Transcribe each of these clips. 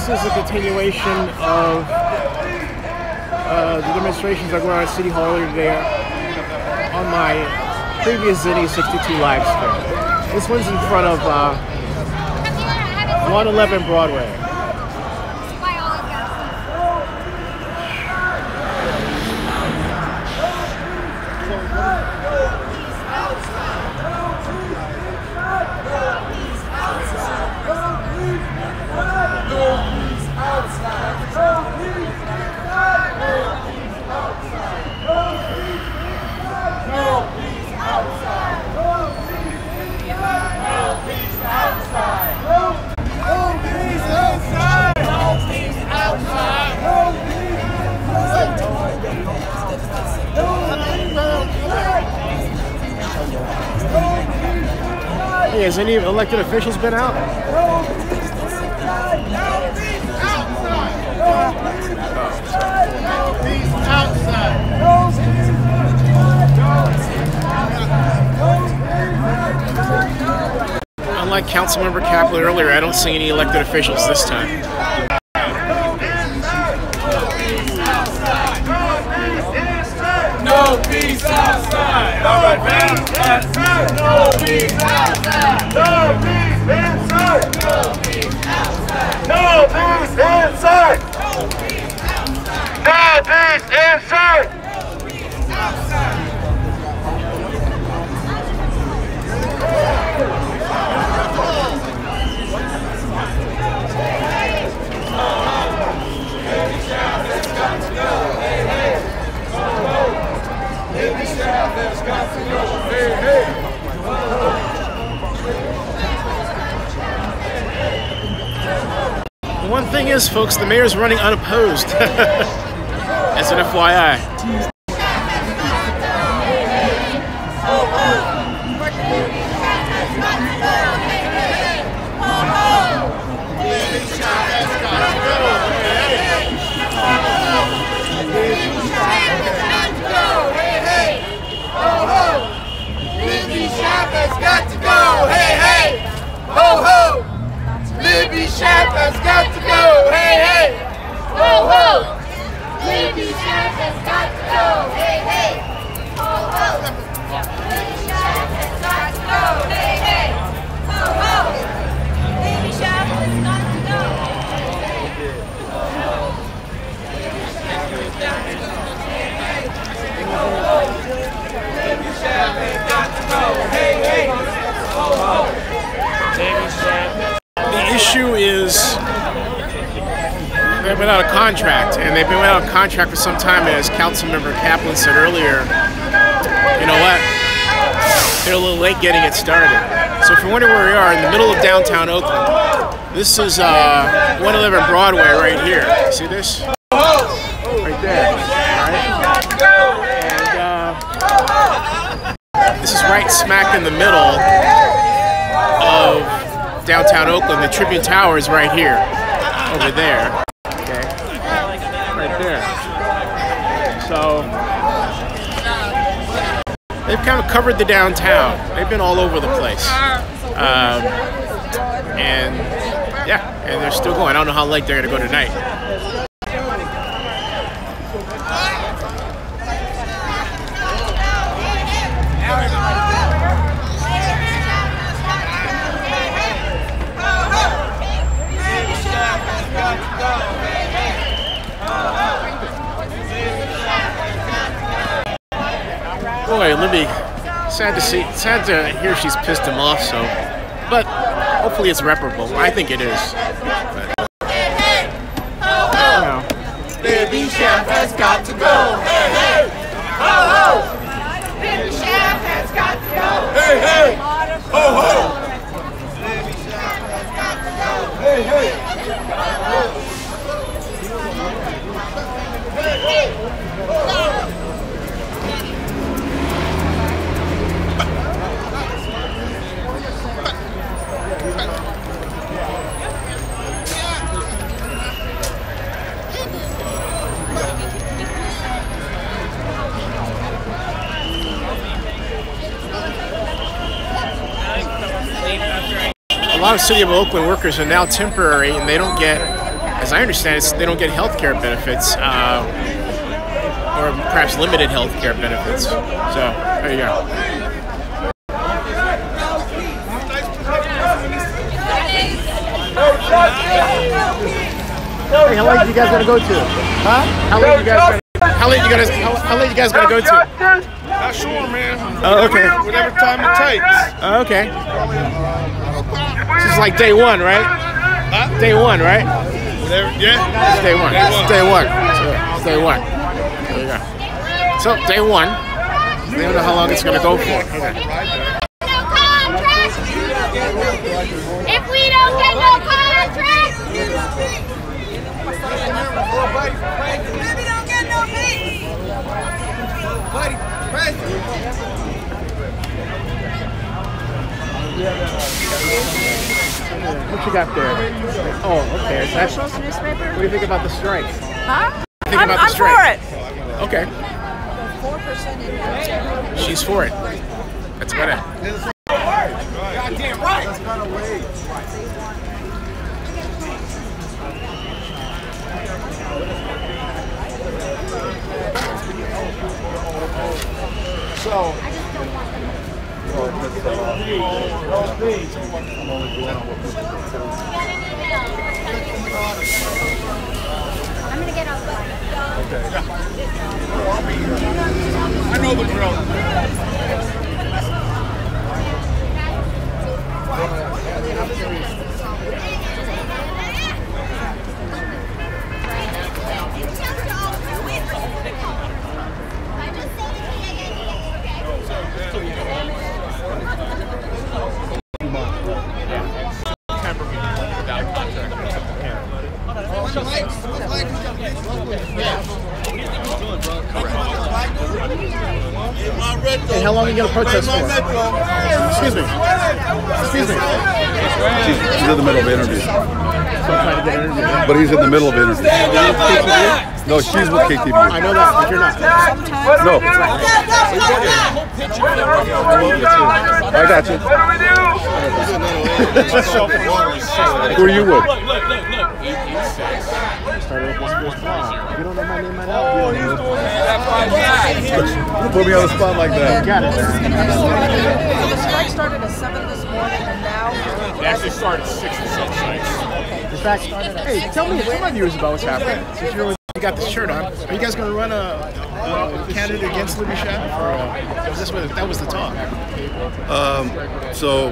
this is a continuation of the demonstrations that were on at City Hall earlier today on my previous Zinni 62 live stream. This one's in front of 111 Broadway. Hey, has any elected officials been out? Unlike Councilmember Kaplan earlier, I don't see any elected officials this time. No peace outside. All right, man. No peace outside. No peace inside. No peace outside. No peace inside. No peace outside. No peace inside. No peace outside. The one thing is, folks, the mayor's running unopposed. As an FYI. Libby Shop has got to go, hey, hey! Ho, ho! Libby Shop has got to go, hey, hey! Ho, ho! Libby Shop has got to go, hey, hey! Ho, ho! Libby Shop has got to go, hey, hey! Ho, ho! Libby Shop has got to go, hey, hey! Ho, ho! Libby Shop has got to go, hey, hey! Ho, ho! Libby Shop. The issue is they've been out of contract, and they've been out of contract for some time. As Councilmember Kaplan said earlier, you know what? They're a little late getting it started. So if you're wondering where we are, in the middle of downtown Oakland, this is 111 Broadway right here. See this? Right there. Right? And this is right smack in the middle of downtown Oakland. The Tribune Tower is right here, over there. Okay, right there. So they've kind of covered the downtown. They've been all over the place, and yeah, and they're still going. I don't know how late they're gonna go tonight. Boy, Libby, sad to hear she's pissed him off. So, but hopefully it's reparable. I think it is. But, you know. Libby Chef has got to go. Hey, hey. Ho, ho. Libby Chef has got to go. Hey, hey. Ho, ho. Libby Chef has got to go. Hey, hey. Hey, hey. Ho, ho. A lot of City of Oakland workers are now temporary, and they don't get as I understand it, they don't get health care benefits, or perhaps limited health care benefits. So there you go. Hey, how late you guys gonna go to? Huh? How late you guys gonna go to? Not sure, man. Oh, okay. Whatever time it takes. Oh, okay. This is like day one, right? Huh? Day one, right? Whatever. Yeah. It's day one. It's day one. It's day one. There you go. So day one. They don't know how long it's gonna go for. Okay. If we don't get no contract, we don't get no pay. What you got there? Oh, okay. Is that, Newspaper? what do you think about the strike? Huh? Think about the I'm strike. for it. Okay. 4% increase. She's for it. That's better. Goddamn right. So, I'm gonna get outside. I know the drill. hey, how long are you gonna protest for? Excuse me. Excuse me. She's in the middle of an interview. So I'm trying to get an interview. But he's in the middle of an interview. No, she's with KTVU. I know that, but you're not. No. I got you. Who are you with? Started with my first blog. You don't know my name right now? You don't know. Don't put me on the spot like that. Got it. So the strike started at 7 this morning, and now It actually started at 6 in some sites. In fact, hey, tell my viewers about what's happening. Since you got this shirt on, are you guys going to run a candidate against Libby Schaff? Or that was the talk? So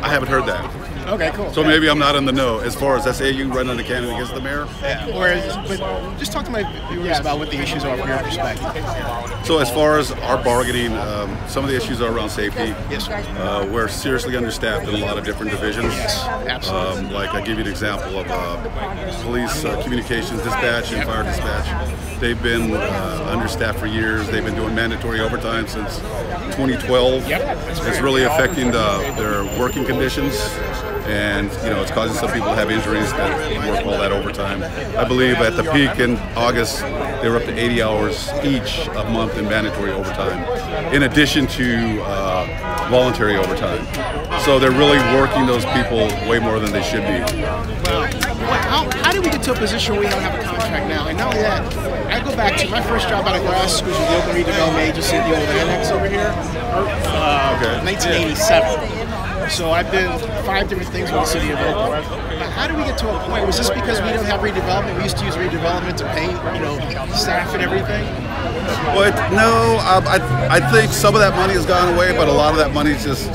I haven't heard that. Okay, cool. So maybe I'm not in the know as far as SAU running the candidate against the mayor. But just talk to my viewers about what the issues are from your perspective. So as far as our bargaining, some of the issues are around safety. Yes, sir. We're seriously understaffed in a lot of different divisions. Absolutely. Like I give you an example of police communications dispatch and fire dispatch. They've been understaffed for years. They've been doing mandatory overtime since 2012. It's really affecting their working conditions. And it's causing some people to have injuries that work all that overtime. I believe at the peak in August, they were up to 80 hours each a month in mandatory overtime, in addition to voluntary overtime. So they're really working those people way more than they should be. How did we get to a position where we don't have a contract now? And not only that, I go back to my first job out of grad school was with the Oakland Redevelopment Agency, the old annex over here, 1987. So I've been 5 different things with the city of Oakland. But how did we get to a point? Was this because we don't have redevelopment? We used to use redevelopment to pay, staff and everything? But no, I think some of that money has gone away, but a lot of that money is just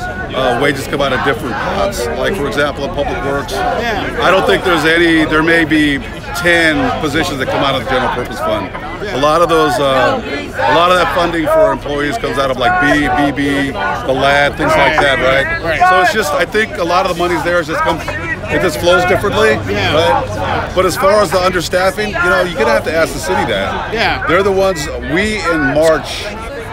wages come out of different pots. Like for example, in Public Works, I don't think there's any. There may be 10 positions that come out of the General Purpose Fund. A lot of those, a lot of that funding for employees comes out of like BB, the LAD, things like that, right? So it's just, I think a lot of the money's there. It just flows differently, right? But as far as the understaffing, you're gonna have to ask the city that. Yeah. They're the ones. We in March,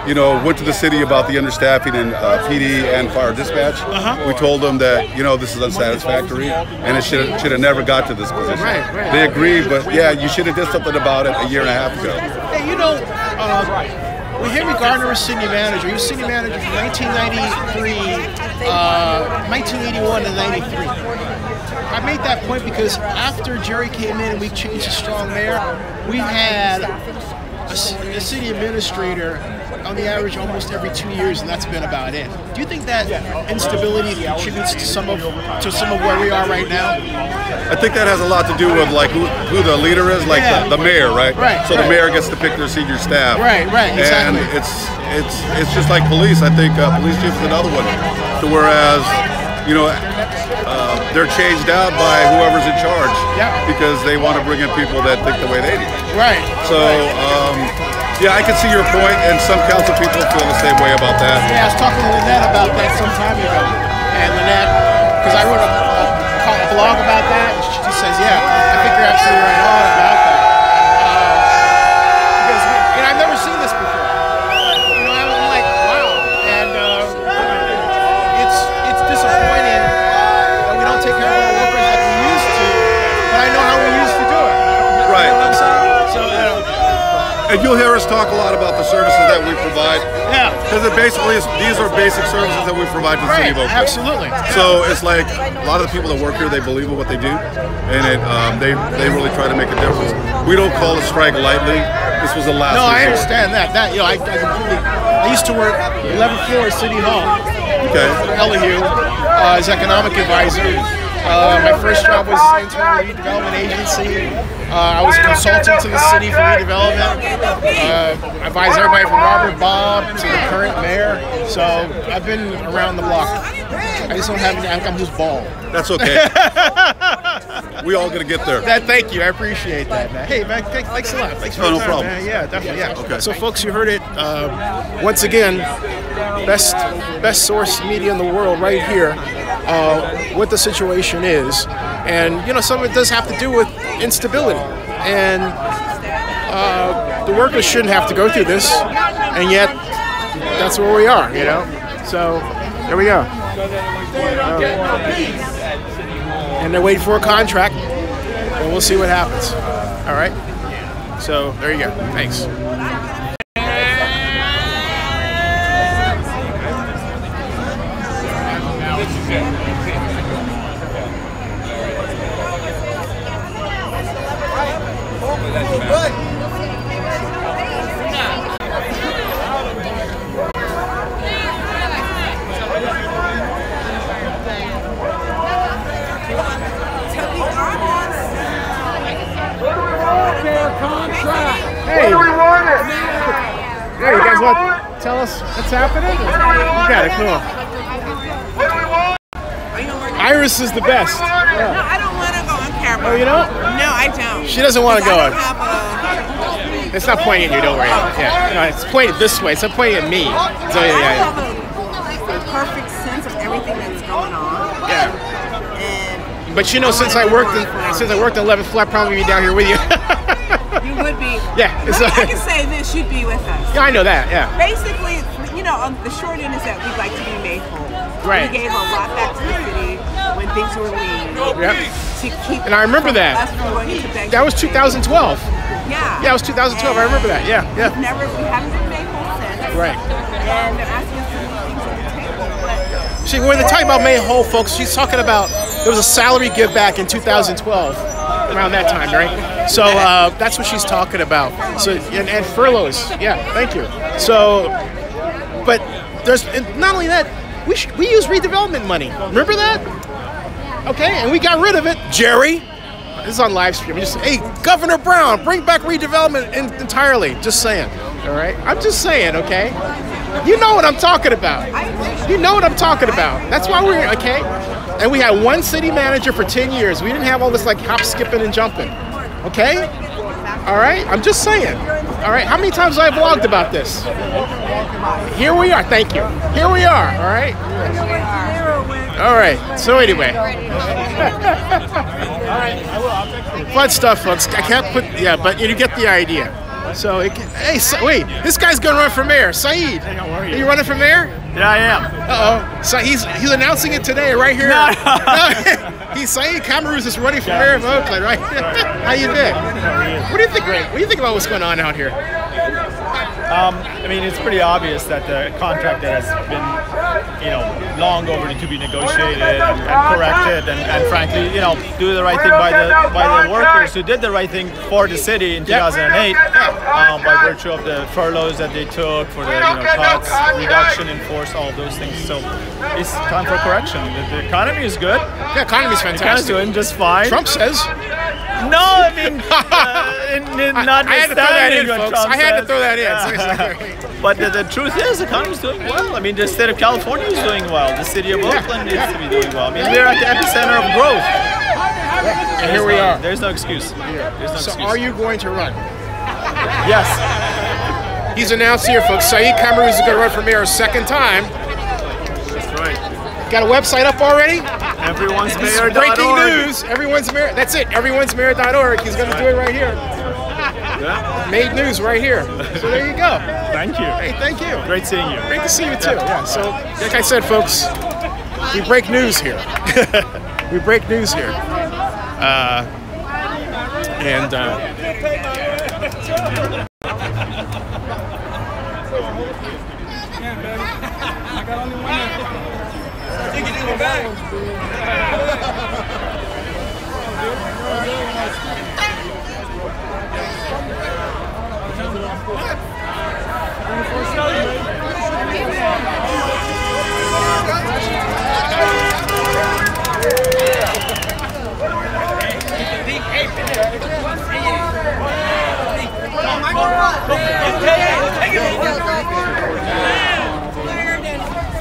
went to the city about the understaffing in PD and fire dispatch. We told them that this is unsatisfactory and it should have never got to this position. Right. They agreed, but yeah, you should have did something about it a year and a half ago. Hey, when Henry Gardner was city manager, he was city manager from 1991 to 93. I made that point because after Jerry came in and we changed the strong mayor, we've had a city administrator on the average almost every 2 years, and that's been about it. Do you think that instability contributes to some of where we are right now? I think that has a lot to do with like who the leader is, like the mayor, right? Right. So the mayor gets to pick their senior staff. Right, exactly. And it's just like police. I think police chief is another one. So whereas, you know, they're changed out by whoever's in charge. Yeah. Because they want to bring in people that think the way they do. Right. So. Yeah, I can see your point, and some council people feel the same way about that. Yeah, I was talking to Lynette about that some time ago, and Lynette, because I wrote a blog about that, and she says, yeah, I think you're absolutely right on about that. Because, you know, I've never seen this before. You know, I'm like, wow, and it's disappointing that we don't take care of our workers like we used to, but I know how we used to do it. Right. You know what I'm saying? So, and you'll hear us talk a lot about the services that we provide. yeah. Because it basically is, these are basic services that we provide to the city of Oakland. Absolutely. So it's like a lot of the people that work here, they believe in what they do, and they really try to make a difference. We don't call a strike lightly. This was the last No, I resort. understand that. You know, I completely. I used to work 11th floor at City Hall. Okay. Elihu, as economic advisor. My first job was internal redevelopment agency. I was a consultant to the city for redevelopment. I advised everybody from Robert Bob to the current mayor. So I've been around the block. I just don't have any. I'm just bald. That's okay. We all gonna get there. Thank you. I appreciate that, man. Hey, man, thanks a lot. Thanks for No your time, problem. man. Yeah, definitely. Yeah. Okay. So, folks, you heard it. Once again, best source media in the world, right here. What the situation is, and you know, some of it does have to do with instability, and the workers shouldn't have to go through this, and yet that's where we are. You know, so there we go. And they're waiting for a contract, and we'll see what happens. All right. So there you go. Thanks. Hey, you guys want to tell us what's happening? You got it, cool. Iris is the best. No, I don't want to go on camera. Oh, you don't? No, I don't. She doesn't want to go on. It's not pointing at you, don't worry. Yeah, no, it's pointed this way. It's not pointing at me. So, I yeah. have a perfect sense of everything that's going on. Yeah. And But you know, since I worked in 11th floor, I'd probably be down here with you. you would be. Yeah. But I can say this, you'd be with us. Yeah, I know that. Yeah. Basically, you know, the short end is that we'd like to be made whole. Right. We gave a lot back to the city when things were lean. Yep. To keep And I remember that. us from going into bankruptcy. That was 2012. Yeah. Yeah, it was 2012. I remember that. Yeah. We haven't been made whole since. Right. And they're asking us to move things on the table. But See, when they're talking about May Whole, folks, she's talking about there was a salary give back in 2012, around that time, right? So that's what she's talking about. So and furloughs, yeah, thank you. So, but there's not only that, we use redevelopment money. Remember that? Okay, and we got rid of it, Jerry. This is on Livestream. Hey, Governor Brown, bring back redevelopment entirely. Just saying. All right, I'm just saying. Okay. You know what I'm talking about. You know what I'm talking about. That's why we're okay. And we had one city manager for 10 years. We didn't have all this like hop, skipping, and jumping. Okay? All right? I'm just saying. All right? How many times have I vlogged about this? Here we are. Thank you. Here we are. All right? All right. So anyway. Fun stuff, folks. I can't put, yeah, but you get the idea. So, hey, wait, this guy's gonna run for mayor. Saeed, hey, how are you? Are you running for mayor? Yeah, I am. Uh-oh. So he's announcing it today, right here. No. He's Saeed Camaruz is running for mayor of Oakland, right? How you doing? What do you think, Ray? What do you think about what's going on out here? I mean, it's pretty obvious that the contract that has been, long overdue to be negotiated and corrected, and frankly, do the right thing by the workers who did the right thing for the city in 2008, by virtue of the furloughs that they took, for the cuts, reduction in force, all those things. So it's time for correction. The economy is good. The economy's fantastic. Doing just fine. Trump says. No, I mean, not I had to throw that in, folks. I had to throw that in. Yeah. But the truth is, the economy is doing well. I mean, the state of California is doing well. The city of Oakland needs to be doing well. I mean, we're at the epicenter of growth. And here we are. There's no excuse. So are you going to run? Yes. He's announced here, folks. Saeed Kamrouz is going to run for mayor a second time. That's right. Got a website up already? Everyone'smayor.org. Breaking news. Everyone's mayor. That's it. Everyone'smayor.org. He's going to do it right here. Yeah. Made news right here. So there you go. Thank you. Hey, thank you. Great seeing you. Great to see you too. Yeah. So, like I said, folks, we break news here. We break news here.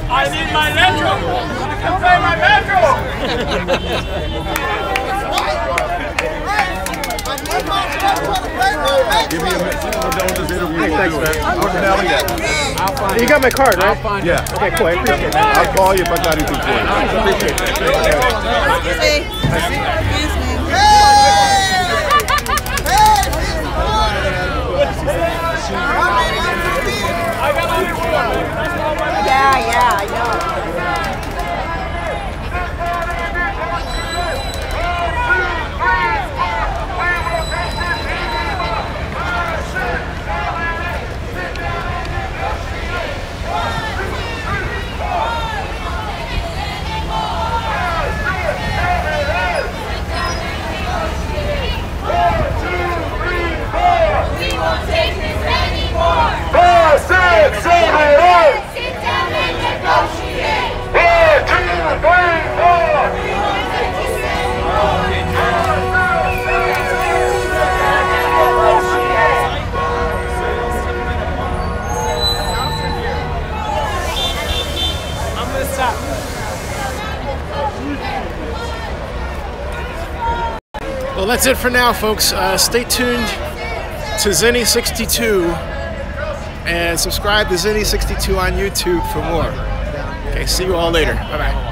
I need my bedroom! Come play my bedroom! Give me a minute. We're done with this interview. Thanks, man. Yeah. You got my card, right? Yeah. Okay, cool. I appreciate that. I'll call you if I got anything for you. I appreciate that. Yeah, I know. Well, that's it for now, folks. Stay tuned to Zinni62 and subscribe to Zinni62 on YouTube for more. Okay, see you all later. Bye-bye.